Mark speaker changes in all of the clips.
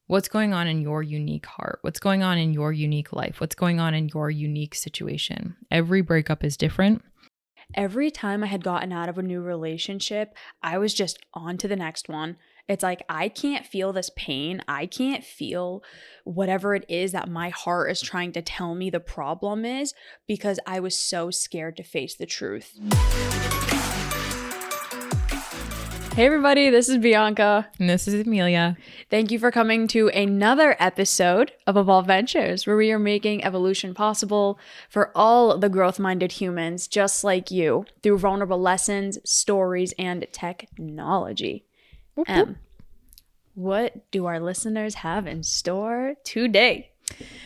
Speaker 1: what's going on in your unique heart, what's going on in your unique life, what's going on in your unique situation. Every breakup is different.
Speaker 2: Every time I had gotten out of a new relationship, I was just on to the next one. It's like, I can't feel this pain. I can't feel whatever it is that my heart is trying to tell me the problem is, because I was so scared to face the truth. Hey everybody, this is Bianca.
Speaker 1: And this is Emilia.
Speaker 2: Thank you for coming to another episode of Evolve Ventures, where we are making evolution possible for all the growth-minded humans just like you through vulnerable lessons, stories, and technology. What do our listeners have in store today?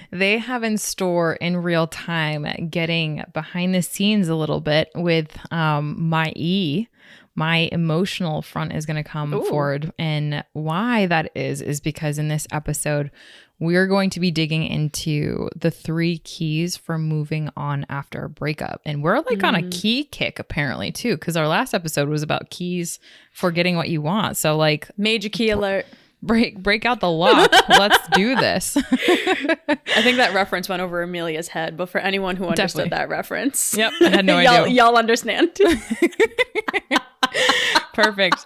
Speaker 1: They have in store in real time getting behind the scenes a little bit with my emotional front is going to come forward. And why that is because in this episode, we're going to be digging into the 3 keys for moving on after a breakup. And we're like on a key kick apparently too, because our last episode was about keys for getting what you want. So like
Speaker 2: major key alert.
Speaker 1: Break out the lock. Let's do this.
Speaker 2: I think that reference went over Emilia's head, but for anyone who understood that reference.
Speaker 1: Yep. I had no idea.
Speaker 2: Y'all understand.
Speaker 1: Perfect.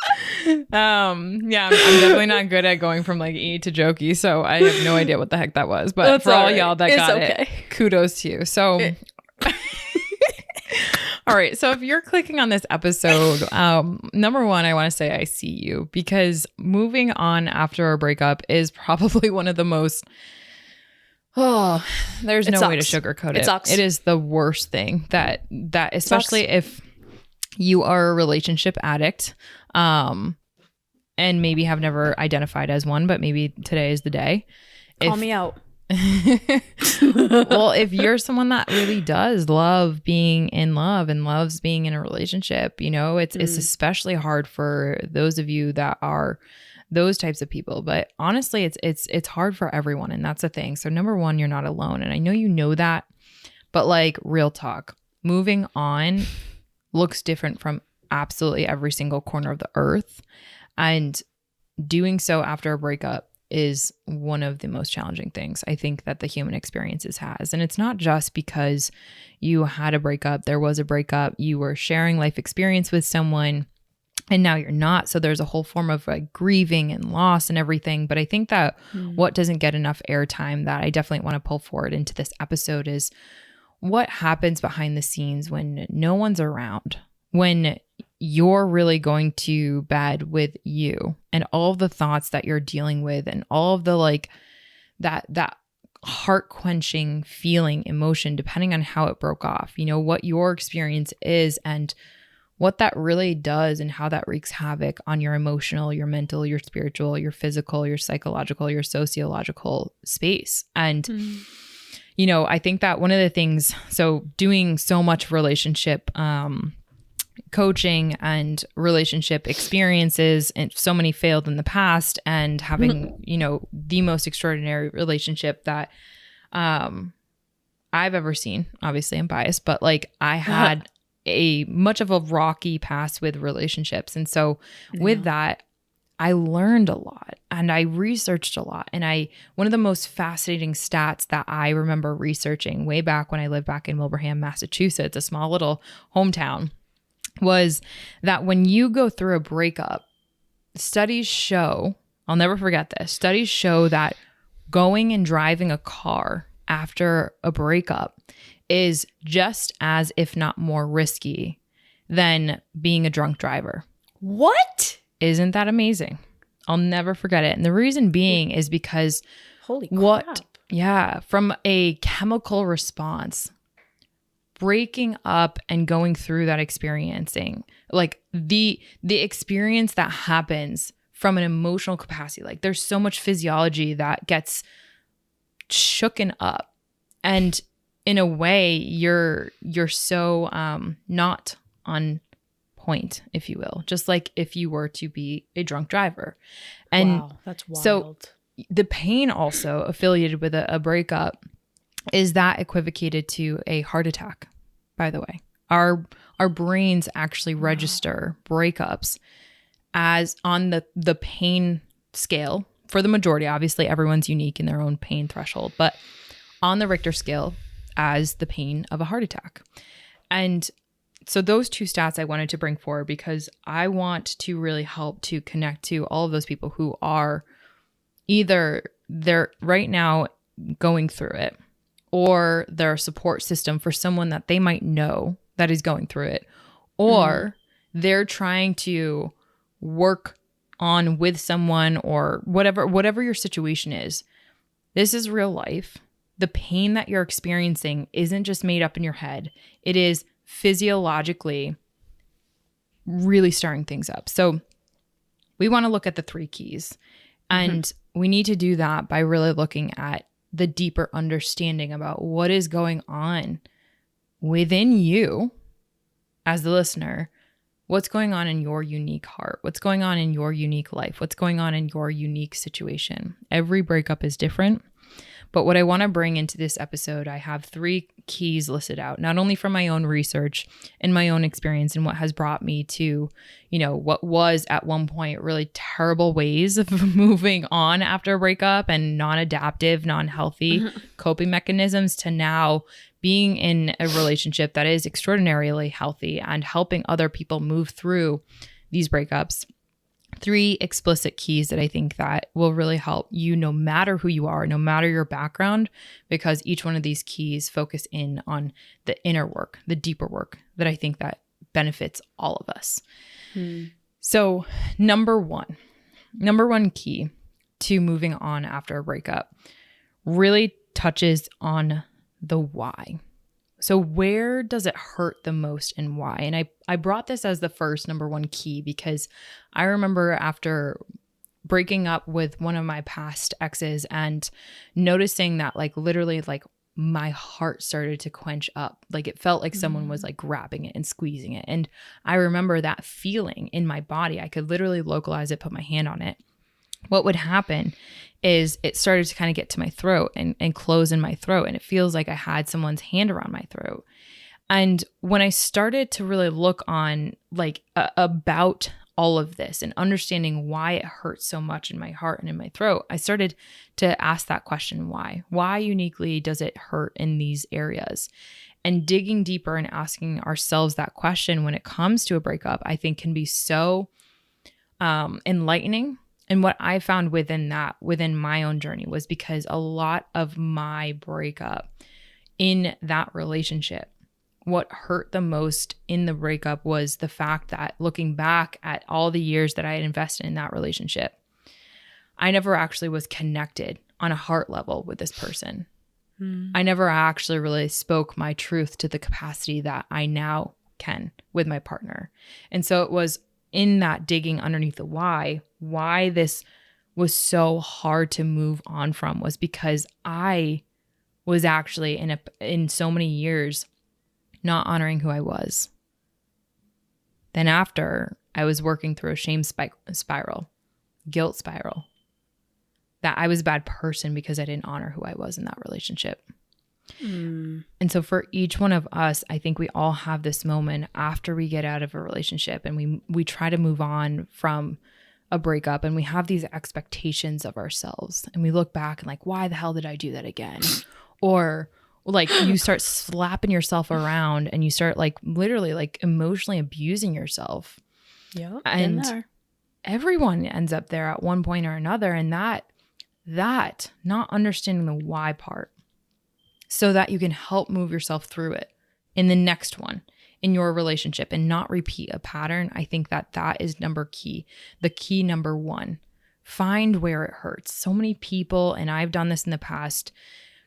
Speaker 1: I'm definitely not good at going from like E to jokey, so I have no idea what the heck that was. But that's for all y'all that got it, kudos to you. So all right. So if you're clicking on this episode, number one, I want to say I see you, because moving on after a breakup is probably one of the most, there's no way to sugarcoat it. It is the worst thing that especially if you are a relationship addict, and maybe have never identified as one, but maybe today is the day.
Speaker 2: Call me out.
Speaker 1: Well, if you're someone that really does love being in love and loves being in a relationship, you know, it's especially hard for those of you that are those types of people. But honestly, it's hard for everyone, and that's the thing. So number one, you're not alone, and I know you know that, but like real talk, moving on looks different from absolutely every single corner of the earth, and doing so after a breakup is one of the most challenging things I think that the human experiences has. And it's not just because you had a breakup, there was a breakup, you were sharing life experience with someone and now you're not. So there's a whole form of like grieving and loss and everything. But I think that what doesn't get enough airtime that I definitely want to pull forward into this episode is what happens behind the scenes when no one's around, when you're really going to bed with you and all of the thoughts that you're dealing with and all of the like that heart quenching feeling, emotion, depending on how it broke off, you know, what your experience is and what that really does and how that wreaks havoc on your emotional, your mental, your spiritual, your physical, your psychological, your sociological space. And you know, I think that one of the things, so doing so much relationship coaching and relationship experiences, and so many failed in the past, and having, you know, the most extraordinary relationship that I've ever seen. Obviously I'm biased, but like I had a much of a rocky past with relationships. And so with that, I learned a lot and I researched a lot. And one of the most fascinating stats that I remember researching way back when I lived back in Wilbraham, Massachusetts, a small little hometown, was that when you go through a breakup, studies show, I'll never forget this, studies show that going and driving a car after a breakup is just as, if not more risky than being a drunk driver.
Speaker 2: What?
Speaker 1: Isn't that amazing? I'll never forget it. And the reason being is because
Speaker 2: holy crap.
Speaker 1: From a chemical response, breaking up and going through that experiencing, like the experience that happens from an emotional capacity, like there's so much physiology that gets shooken up. And in a way, you're so not on point, if you will, just like if you were to be a drunk driver. And
Speaker 2: wow, that's wild.
Speaker 1: So the pain also affiliated with a breakup is that equivocated to a heart attack, by the way. Our brains actually register breakups as on the pain scale for the majority, obviously everyone's unique in their own pain threshold, but on the Richter scale as the pain of a heart attack. And so those two stats I wanted to bring forward because I want to really help to connect to all of those people who are either they're right now going through it, or they're a support system for someone that they might know that is going through it, or they're trying to work on with someone, or whatever your situation is. This is real life. The pain that you're experiencing isn't just made up in your head. It is physiologically really stirring things up. So we want to look at the 3 keys, and we need to do that by really looking at the deeper understanding about what is going on within you as the listener. What's going on in your unique heart? What's going on in your unique life? What's going on in your unique situation? Every breakup is different. But what I want to bring into this episode, I have 3 keys listed out, not only from my own research and my own experience and what has brought me to, what was at one point really terrible ways of moving on after a breakup and non-adaptive, non-healthy coping mechanisms, to now being in a relationship that is extraordinarily healthy and helping other people move through these breakups. 3 explicit keys that I think that will really help you, no matter who you are, no matter your background, because each one of these keys focus in on the inner work, the deeper work that I think that benefits all of us. So number one key to moving on after a breakup really touches on the why. So where does it hurt the most and why? And I brought this as the first number 1 key because I remember after breaking up with one of my past exes and noticing that literally my heart started to quench up. It felt like someone was grabbing it and squeezing it. And I remember that feeling in my body. I could literally localize it, put my hand on it. What would happen is it started to kind of get to my throat and close in my throat. And it feels like I had someone's hand around my throat. And when I started to really look on about all of this and understanding why it hurts so much in my heart and in my throat, I started to ask that question, why? Why uniquely does it hurt in these areas? And digging deeper and asking ourselves that question when it comes to a breakup, I think can be so enlightening. And what I found within my own journey was because a lot of my breakup in that relationship, what hurt the most in the breakup was the fact that looking back at all the years that I had invested in that relationship, I never actually was connected on a heart level with this person. I never actually really spoke my truth to the capacity that I now can with my partner. And so it was in that digging underneath the why this was so hard to move on from, was because I was actually in so many years not honoring who I was. Then after, I was working through a shame spiral, guilt spiral, that I was a bad person because I didn't honor who I was in that relationship. And so for each one of us, I think we all have this moment after we get out of a relationship and we try to move on from a breakup, and we have these expectations of ourselves, and we look back and why the hell did I do that again? Or you start slapping yourself around and you start literally emotionally abusing yourself.
Speaker 2: Yeah.
Speaker 1: And everyone ends up there at one point or another. And that not understanding the why part, so that you can help move yourself through it in the next one in your relationship and not repeat a pattern. I think that is the key number 1. Find where it hurts. So many people, and I've done this in the past,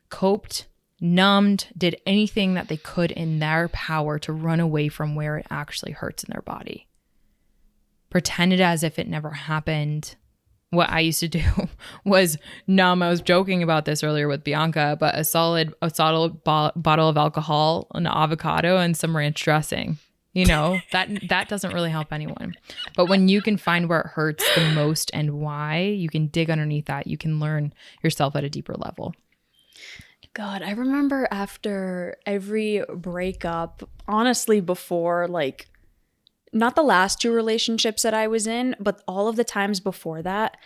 Speaker 1: coped, numbed, did anything that they could in their power to run away from where it actually hurts in their body. Pretended as if it never happened. What I used to do was numb. I was joking about this earlier with Bianca, but a solid bottle of alcohol, an avocado, and some ranch dressing. That doesn't really help anyone. But when you can find where it hurts the most and why, you can dig underneath that. You can learn yourself at a deeper level.
Speaker 2: God, I remember after every breakup, honestly, before not the last 2 relationships that I was in, but all of the times before that,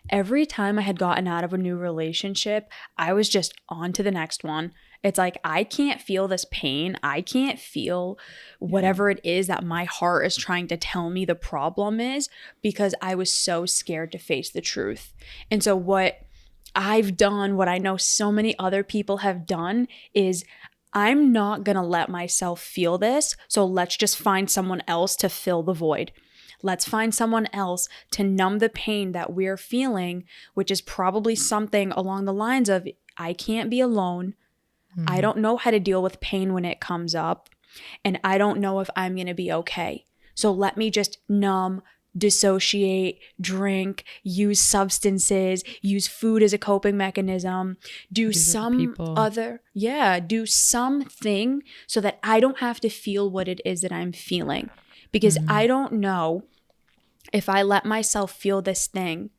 Speaker 2: every time I had gotten out of a new relationship, I was just on to the next one. It's like, I can't feel this pain. I can't feel whatever it is that my heart is trying to tell me the problem is, because I was so scared to face the truth. And so what I've done, what I know so many other people have done, is I'm not going to let myself feel this. So let's just find someone else to fill the void. Let's find someone else to numb the pain that we're feeling, which is probably something along the lines of, I can't be alone. I don't know how to deal with pain when it comes up. And I don't know if I'm going to be okay. So let me just numb, dissociate, drink, use substances, use food as a coping mechanism, do something so that I don't have to feel what it is that I'm feeling. Because I don't know if I let myself feel this thing,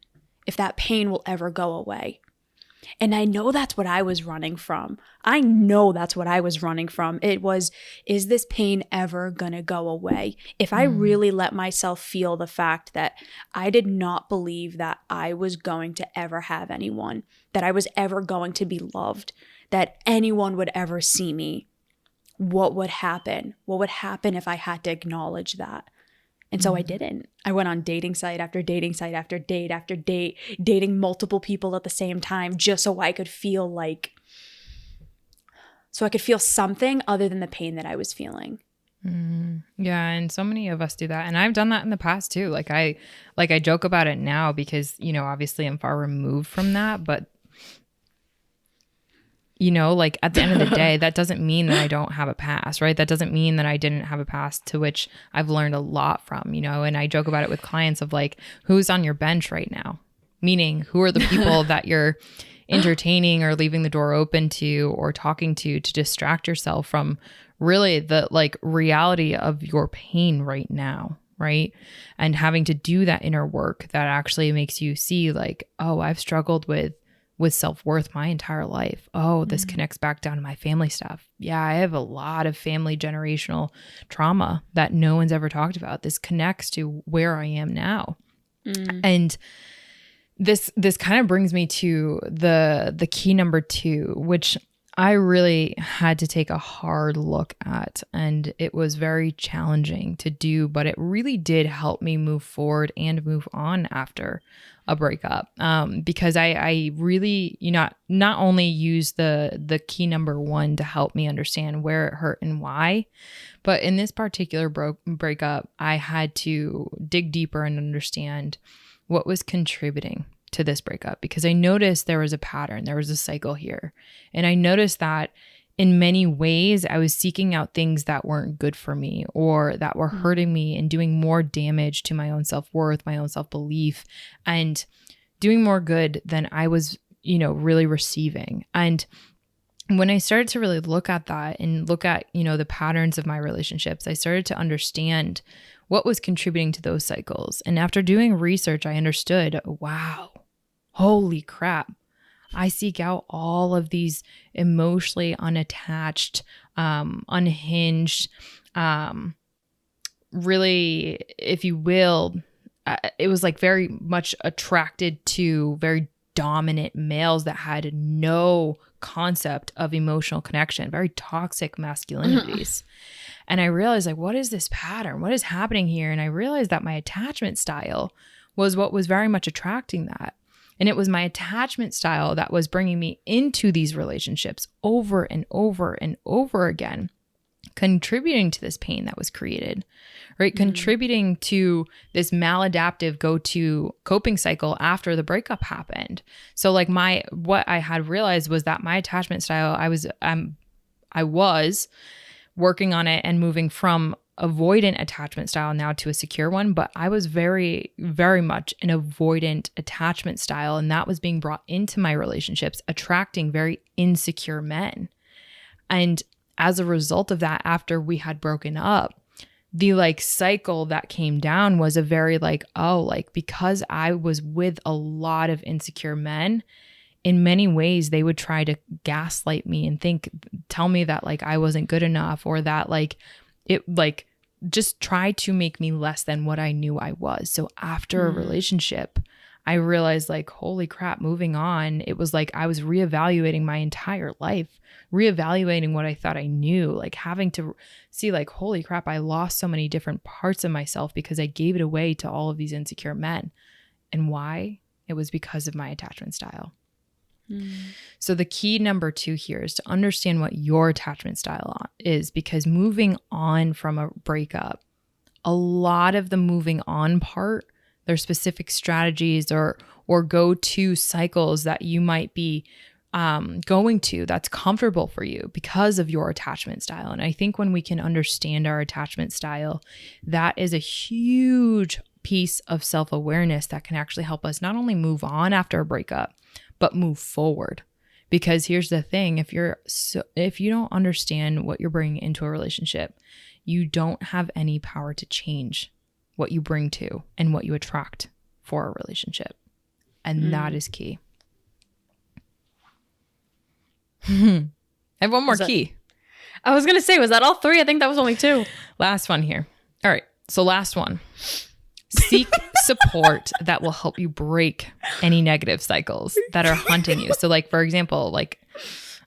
Speaker 2: if that pain will ever go away. And I know that's what I was running from. It was, is this pain ever gonna go away? If I really let myself feel the fact that I did not believe that I was going to ever have anyone, that I was ever going to be loved, that anyone would ever see me, what would happen? What would happen if I had to acknowledge that? And so I didn't. I went on dating site after dating site after date after date, dating multiple people at the same time, just so I could feel something other than the pain that I was feeling.
Speaker 1: Yeah, and so many of us do that, and I've done that in the past too. Like I joke about it now because, obviously I'm far removed from that, but at the end of the day, that doesn't mean that I don't have a past, right? That doesn't mean that I didn't have a past to which I've learned a lot from, and I joke about it with clients of like, who's on your bench right now? Meaning, who are the people that you're entertaining or leaving the door open to or talking to distract yourself from really the like reality of your pain right now, right? And having to do that inner work that actually makes you see like, oh, I've struggled with self-worth my entire life. Oh, this connects back down to my family stuff. Yeah, I have a lot of family generational trauma that no one's ever talked about. This connects to where I am now. And this kind of brings me to the key number 2, which I really had to take a hard look at, and it was very challenging to do, but it really did help me move forward and move on after a breakup. Because I really, not only use the key number 1 to help me understand where it hurt and why, but in this particular breakup, I had to dig deeper and understand what was contributing to this breakup, because I noticed there was a pattern, there was a cycle here. And I noticed that in many ways, I was seeking out things that weren't good for me or that were hurting me and doing more damage to my own self-worth, my own self-belief, and doing more good than I was, really receiving. And when I started to really look at that and look at, the patterns of my relationships, I started to understand what was contributing to those cycles. And after doing research, I understood, wow, holy crap. I seek out all of these emotionally unattached, unhinged, really, if you will, it was like very much attracted to very dominant males that had no concept of emotional connection, very toxic masculinities. And I realized, like, what is this pattern? What is happening here? And I realized that my attachment style was what was very much attracting that. And it was my attachment style that was bringing me into these relationships over and over and over again, contributing to this pain that was created, right? Contributing to this maladaptive go-to coping cycle after the breakup happened. So like what I had realized was that my attachment style, I was working on it and moving from avoidant attachment style now to a secure one, but I was very, very much an avoidant attachment style, and that was being brought into my relationships, attracting very insecure men. And as a result of that, after we had broken up, the like cycle that came down was a very like, oh, like because I was with a lot of insecure men, in many ways they would try to gaslight me and tell me that like I wasn't good enough, or that like it like just try to make me less than what I knew I was. So after a relationship, I realized like, holy crap, moving on. It was like I was reevaluating my entire life, reevaluating what I thought I knew, like having to see like, holy crap, I lost so many different parts of myself because I gave it away to all of these insecure men. And why? It was because of my attachment style. So the key number 2 here is to understand what your attachment style is, because moving on from a breakup, a lot of the moving on part, there's specific strategies or go-to cycles that you might be going to that's comfortable for you because of your attachment style. And I think when we can understand our attachment style, that is a huge piece of self-awareness that can actually help us not only move on after a breakup, but move forward. Because here's the thing, if you don't understand what you're bringing into a relationship, you don't have any power to change what you bring to and what you attract for a relationship. And that is key. I have one more key.
Speaker 2: I was going to say, was that all 3? I think that was only 2.
Speaker 1: Last one here. All right. So last one. Seek support that will help you break any negative cycles that are hunting you. So like, for example, like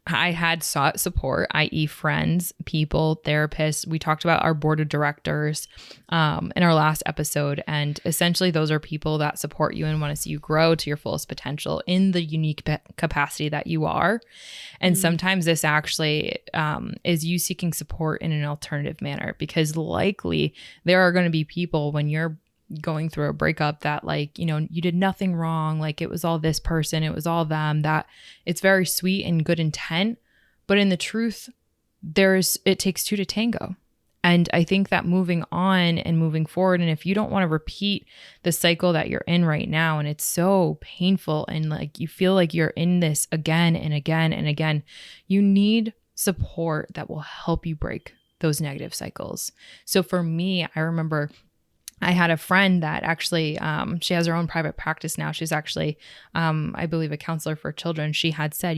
Speaker 1: I had sought support, i.e. friends, people, therapists. We talked about our board of directors in our last episode. And essentially those are people that support you and want to see you grow to your fullest potential in the unique capacity that you are. And sometimes this actually is you seeking support in an alternative manner, because likely there are going to be people when you're going through a breakup that like, you did nothing wrong. Like it was all this person, it was all them, that it's very sweet and good intent. But in the truth, it takes 2 to tango. And I think that moving on and moving forward, and if you don't want to repeat the cycle that you're in right now, and it's so painful and like you feel like you're in this again and again and again, you need support that will help you break those negative cycles. So for me, I remember I had a friend that actually, she has her own private practice now. She's actually, I believe, a counselor for children. She had said,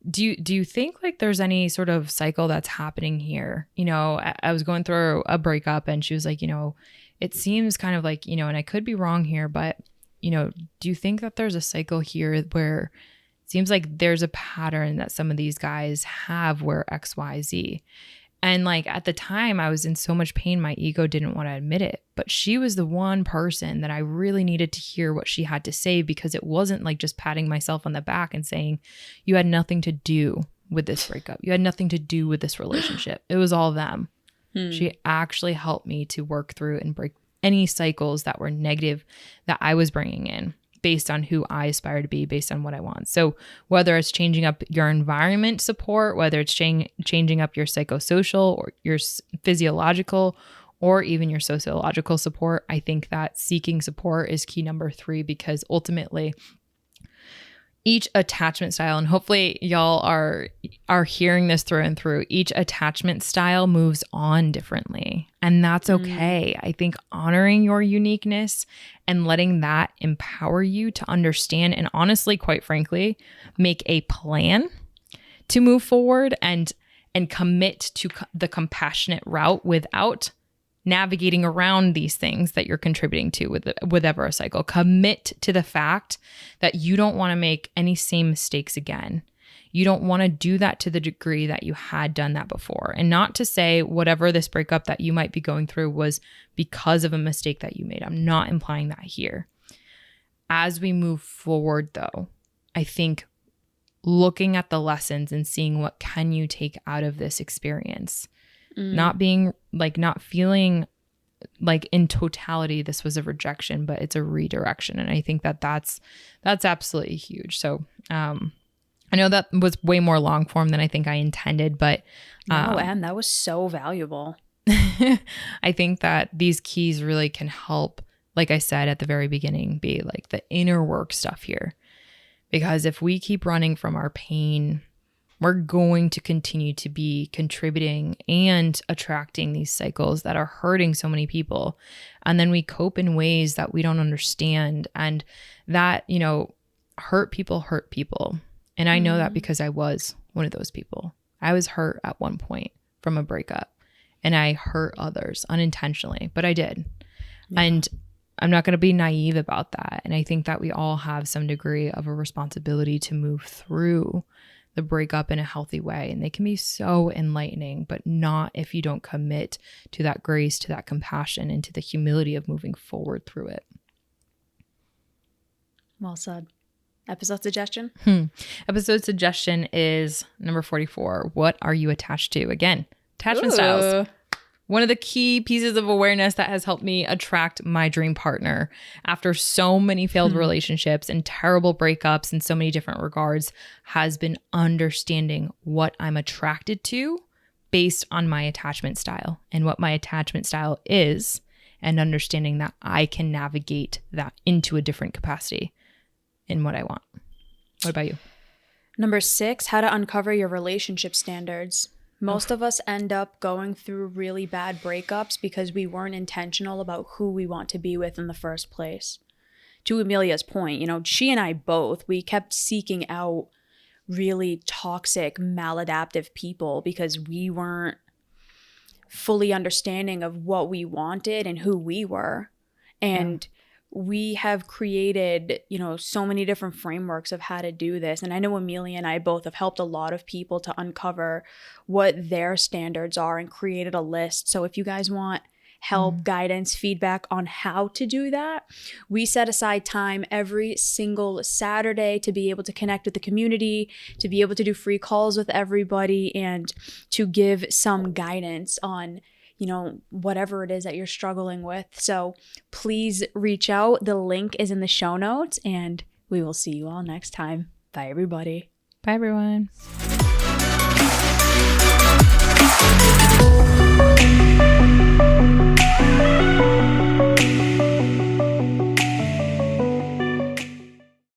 Speaker 1: do you think like there's any sort of cycle that's happening here? I was going through a breakup, and she was like, it seems kind of like, and I could be wrong here, but, do you think that there's a cycle here where it seems like there's a pattern that some of these guys have where X, Y, Z? And like at the time I was in so much pain, my ego didn't want to admit it, but she was the one person that I really needed to hear what she had to say, because it wasn't like just patting myself on the back and saying, you had nothing to do with this breakup. You had nothing to do with this relationship. It was all them. She actually helped me to work through and break any cycles that were negative that I was bringing in, based on who I aspire to be, based on what I want. So whether it's changing up your environment support, whether it's changing up your psychosocial or your physiological or even your sociological support, I think that seeking support is key number 3, because ultimately each attachment style, and hopefully y'all are hearing this through and through, each attachment style moves on differently. And that's okay. I think honoring your uniqueness and letting that empower you to understand and honestly, quite frankly, make a plan to move forward and commit to the compassionate route without navigating around these things that you're contributing to with ever a cycle. Commit to the fact that you don't want to make any same mistakes again. You don't want to do that to the degree that you had done that before. And not to say whatever this breakup that you might be going through was because of a mistake that you made. I'm not implying that here. As we move forward though, I think looking at the lessons and seeing what can you take out of this experience. Not feeling like in totality this was a rejection, but it's a redirection. And I think that's absolutely huge. So I know that was way more long form than I think I intended, but
Speaker 2: no, Em, that was so valuable.
Speaker 1: I think that these keys really can help, like I said at the very beginning, be like the inner work stuff here. Because if we keep running from our pain, we're going to continue to be contributing and attracting these cycles that are hurting so many people. And then we cope in ways that we don't understand. And that, hurt people. And I know that because I was one of those people. I was hurt at one point from a breakup, and I hurt others unintentionally, but I did. Yeah. And I'm not going to be naive about that. And I think that we all have some degree of a responsibility to move through the breakup in a healthy way. And they can be so enlightening, but not if you don't commit to that grace, to that compassion, and to the humility of moving forward through it.
Speaker 2: Well said. Episode suggestion?
Speaker 1: Episode suggestion is number 44. What are you attached to? Again, attachment styles. One of the key pieces of awareness that has helped me attract my dream partner after so many failed relationships and terrible breakups in so many different regards has been understanding what I'm attracted to based on my attachment style and what my attachment style is, and understanding that I can navigate that into a different capacity in what I want. What about you?
Speaker 2: Number 6, how to uncover your relationship standards. Most of us end up going through really bad breakups because we weren't intentional about who we want to be with in the first place. To Emilia's point, she and I both, we kept seeking out really toxic, maladaptive people because we weren't fully understanding of what we wanted and who we were. And we have created, so many different frameworks of how to do this. And I know Emilia and I both have helped a lot of people to uncover what their standards are and created a list. So if you guys want help, guidance, feedback on how to do that, we set aside time every single Saturday to be able to connect with the community, to be able to do free calls with everybody, and to give some guidance on whatever it is that you're struggling with. So please reach out. The link is in the show notes, and we will see you all next time. Bye, everybody.
Speaker 1: Bye, everyone.